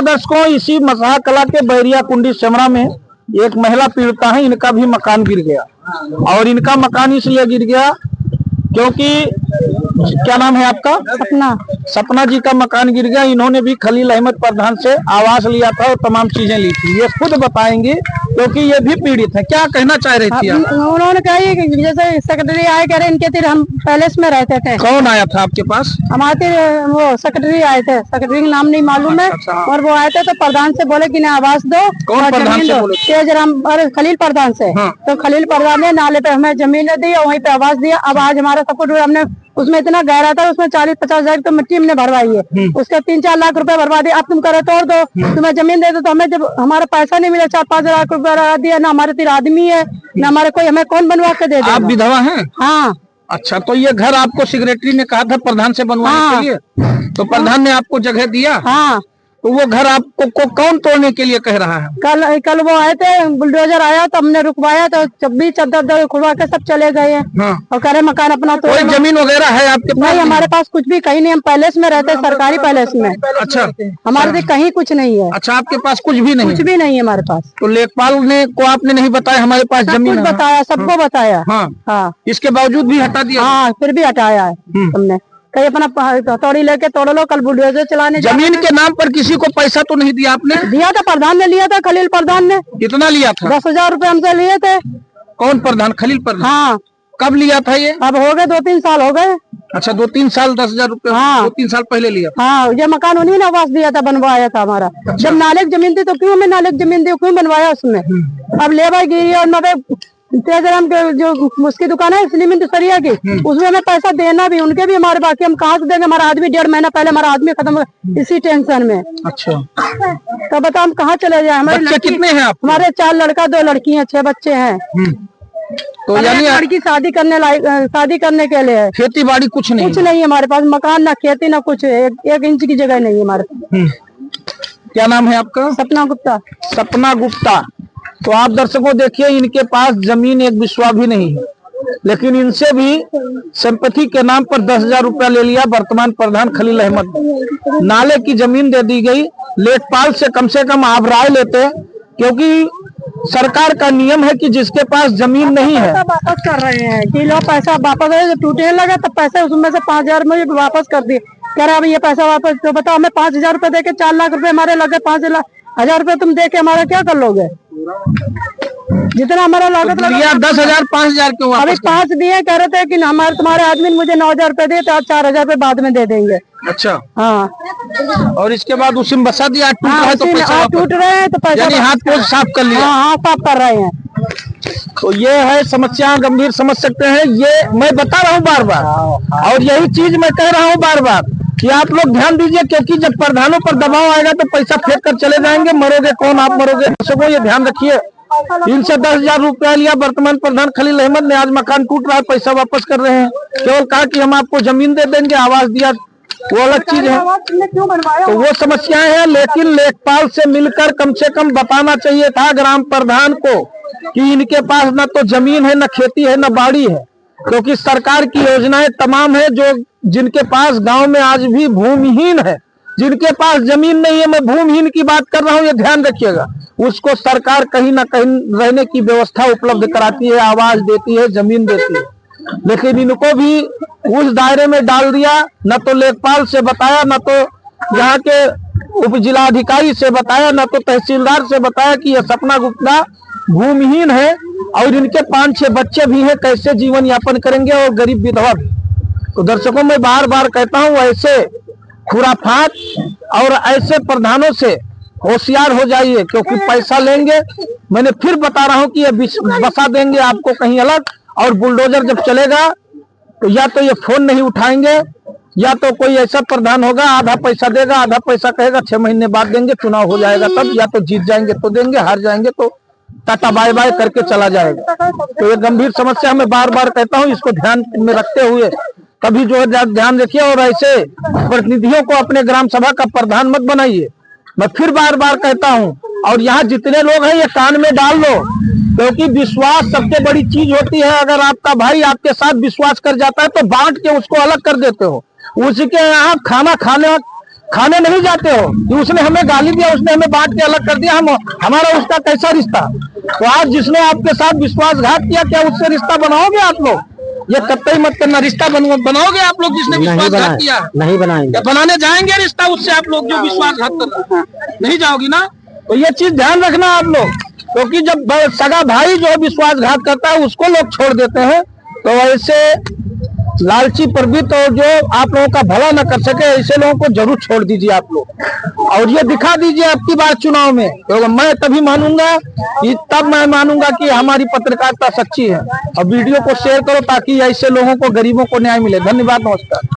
दर्शकों, इसी मसहा कला के बैरिया कुंडी सेमरा में एक महिला पीड़िता है। इनका भी मकान गिर गया और इनका मकान इसलिए गिर गया क्योंकि क्या नाम है आपका? सपना जी का मकान गिर गया। इन्होंने भी खलील अहमद प्रधान से आवास लिया था और तमाम चीजें ली थी। ये खुद बताएंगे क्योंकि ये भी पीड़ित है। क्या कहना चाह रही थी आप? उन्होंने कहा कि जैसे सेक्रेटरी आए, कह रहे इनके तीर हम पैलेस में रहते थे। कौन आया था आपके पास? हमारे वो सेक्रेटरी आए थे, सेक्रेटरी का नाम नहीं मालूम है। और वो आए थे तो प्रधान से बोले कि आवास दो। कौन प्रधान से बोले? तेजराम और खलील प्रधान से। तो खलील प्रधान ने नाले पे हमें जमीन दी और वहीं पे आवास दिया। अब आज हमारा सब कुछ हमने उसमें इतना गहरा था, उसमें 40-50 हजार तो मिट्टी हमने भरवाई है। उसके 3-4 लाख रुपए भरवा दिए। अब तुम करे तोड़ दो, तुम्हें जमीन दे दो। तो हमें जब हमारा पैसा नहीं मिला, 4-5 लाख रुपए भरवा दिया। ना हमारे 3 आदमी है, ना हमारे कोई, हमें कौन बनवा के दे दे। आप विधवा हैं? हाँ। अच्छा, तो ये घर आपको सेक्रेटरी ने कहा था प्रधान से बनवाने के लिए, तो प्रधान ने आपको जगह दिया? हाँ। तो वो घर आपको कौन तोड़ने के लिए कह रहा है? कल वो आए थे, बुलडोजर आया तो हमने रुकवाया, तो 26 चद्दर खुलवा के सब चले गए हैं। हाँ। और कह रहे मकान अपना तो कोई जमीन वगैरह है आपके पास? नहीं, हमारे पास कुछ भी कहीं नहीं। हम पैलेस में रहते हैं, सरकारी पैलेस में। अच्छा, हमारे कहीं कुछ नहीं है। अच्छा, आपके पास कुछ भी नहीं? कुछ भी नहीं है हमारे पास। तो लेखपाल ने को आपने नहीं बताया हमारे पास जमीन? बताया, सबको बताया। हाँ। इसके बावजूद भी हटा दिया? हाँ, फिर भी हटाया है हमने। कहीं अपना हथौड़ी लेके तोड़ लो, कल बुलडोजर चलाने। जमीन के नाम पर किसी को पैसा तो नहीं दिया आपने? दिया था, प्रधान ने लिया था, खलील प्रधान ने। कितना लिया था? 10,000 रुपए हमसे लिए थे। कौन प्रधान? खलील प्रधान? हाँ। कब लिया था ये? अब हो गए 2-3 साल हो गए। अच्छा, 2-3 साल 10,000 रुपए? हाँ। 2-3 साल पहले लिया? हाँ, ये मकान उन्हीं ने आवास दिया था, बनवाया था हमारा। जब नालेक जमीन थी तो क्यों हमें नालेक जमीन दी, क्यों बनवाया उसमें? अब लेबर गिरी और नवे तेजराम के जो उसकी दुकान है सीमेंट सरिया की, उसमें हमें पैसा देना भी, उनके भी हमारे बाकी। हम कहाँ से देंगे? हमारा आदमी 1.5 महीना पहले हमारा आदमी खत्म, इसी टेंशन में। अच्छा, तो बताओ हम कहाँ चले जाए? हमारे बच्चे कितने हैं आप? हमारे 4 लड़का 2 लड़की हैं, 6 बच्चे हैं। तो यानी लड़की शादी करने के लिए। खेती बाड़ी कुछ नहीं? कुछ नहीं है हमारे पास, मकान ना खेती ना कुछ, 1 इंच की जगह नहीं है हमारे पास। क्या नाम है आपका? सपना गुप्ता। सपना गुप्ता। तो आप दर्शकों देखिए, इनके पास जमीन एक बिस्वा भी नहीं है, लेकिन इनसे भी संपत्ति के नाम पर 10,000 रुपया ले लिया वर्तमान प्रधान खलील अहमद ने। नाले की जमीन दे दी गई। लेखपाल से कम आप राय लेते, क्योंकि सरकार का नियम है कि जिसके पास जमीन नहीं है वापस कर रहे हैं कि लो पैसा वापस है। जब टूटने लगा तब पैसे उसमें से 5,000 में वापस कर दिए। कह रहा है ये पैसा वापस। तो बताओ, हमें 5,000 रुपए दे के 4 लाख रुपए हमारे लगे, 5,000 रुपए तुम दे के हमारा क्या कर लोगे? जितना हमारा लागत लगा 10,000 5,000 क्यों? अभी 5 दिए, कह रहे थे कि हमारे तुम्हारे आदमी ने मुझे 9,000 रुपए दिए, तो आप 4,000 रुपए बाद में दे देंगे। अच्छा। हाँ। और इसके बाद उसी में बसा दिया। टूट रहा है तो पैसा टूट रहे हैं तो पैसा, यानी हाथ को साफ कर लिया। हाँ, साफ कर रहे हैं। तो ये है समस्या, गंभीर समझ सकते हैं। ये मैं बता रहा हूँ बार बार, और यही चीज मैं कह रहा हूँ बार बार कि आप लोग ध्यान दीजिए, क्योंकि जब प्रधानों पर दबाव आएगा तो पैसा फेंक कर चले जाएंगे। मरोगे कौन? आप मरोगे। दर्शकों ये ध्यान रखिए, इनसे 10,000 रुपया लिया वर्तमान प्रधान खलील अहमद ने। आज मकान टूट रहा है, पैसा वापस कर रहे हैं। केवल कहा कि हम आपको जमीन दे देंगे, आवास दिया, वो अलग चीज है। तो वो समस्याएं हैं, लेकिन लेखपाल से मिलकर कम से कम बताना चाहिए था ग्राम प्रधान को कि इनके पास न तो जमीन है, न खेती है, न बाड़ी है। क्योंकि सरकार की योजनाएं तमाम है, जो जिनके पास गांव में आज भी भूमिहीन है, जिनके पास जमीन नहीं है, मैं भूमिहीन की बात कर रहा हूं, ये ध्यान रखिएगा, उसको सरकार कहीं ना कहीं रहने की व्यवस्था उपलब्ध कराती है, आवाज देती है, जमीन देती है। लेकिन इनको भी उस दायरे में डाल दिया। न तो लेखपाल से बताया, न तो यहाँ के उप जिलाधिकारी से बताया, न तो तहसीलदार से बताया कि यह सपना गुप्ता भूमिहीन है और इनके 5-6 बच्चे भी हैं, कैसे जीवन यापन करेंगे, और गरीब विधवा भी। तो दर्शकों मैं बार बार कहता हूँ, ऐसे खुराफात और ऐसे प्रधानों से होशियार हो जाइए, क्योंकि पैसा लेंगे। मैंने फिर बता रहा हूँ कि ये बसा देंगे आपको कहीं अलग, और बुलडोजर जब चलेगा तो या तो ये फोन नहीं उठाएंगे, या तो कोई ऐसा प्रधान होगा आधा पैसा देगा, आधा पैसा कहेगा 6 महीने बाद देंगे, चुनाव हो जाएगा तब, या तो जीत जाएंगे तो देंगे, हार जाएंगे तो टाटा बाय बाय करके चला जाएगा। तो ये गंभीर समस्या मैं बार बार कहता हूँ, इसको ध्यान में रखते हुए कभी जो है ध्यान रखिए, और ऐसे प्रतिनिधियों को अपने ग्राम सभा का प्रधान मत बनाइए। मैं फिर बार बार कहता हूँ, और यहाँ जितने लोग हैं ये कान में डाल लो, क्योंकि विश्वास सबसे बड़ी चीज होती है। अगर आपका भाई आपके साथ विश्वास कर जाता है तो बांट के उसको अलग कर देते हो। उसके यहाँ खाना खाने नहीं जाते हो कि उसने हमें गाली दिया, उसने हमें बांट के अलग कर दिया, हम हमारा उसका कैसा रिश्ता। तो आज जिसने आपके साथ विश्वासघात किया, क्या उससे रिश्ता बनाओगे आप लोग? ये कतई मत करना। रिश्ता बनाओगे आप लोग जिसने विश्वासघात किया? नहीं बनाएंगे। बनाने जाएंगे रिश्ता उससे आप लोग जो विश्वासघात कर रहा है? नहीं जाओगी ना। तो ये चीज ध्यान रखना आप लोग, क्योंकि जब सगा भाई जो है विश्वासघात करता है उसको लोग छोड़ देते हैं। तो ऐसे लालची प्रवृत्ति और जो आप लोगों का भला न कर सके, ऐसे लोगों को जरूर छोड़ दीजिए आप लोग। और ये दिखा दीजिए आपकी बार चुनाव में, तो मैं तभी मानूंगा कि तब मैं मानूंगा कि हमारी पत्रकारिता सच्ची है। और वीडियो को शेयर करो ताकि ऐसे लोगों को, गरीबों को न्याय मिले। धन्यवाद, नमस्कार।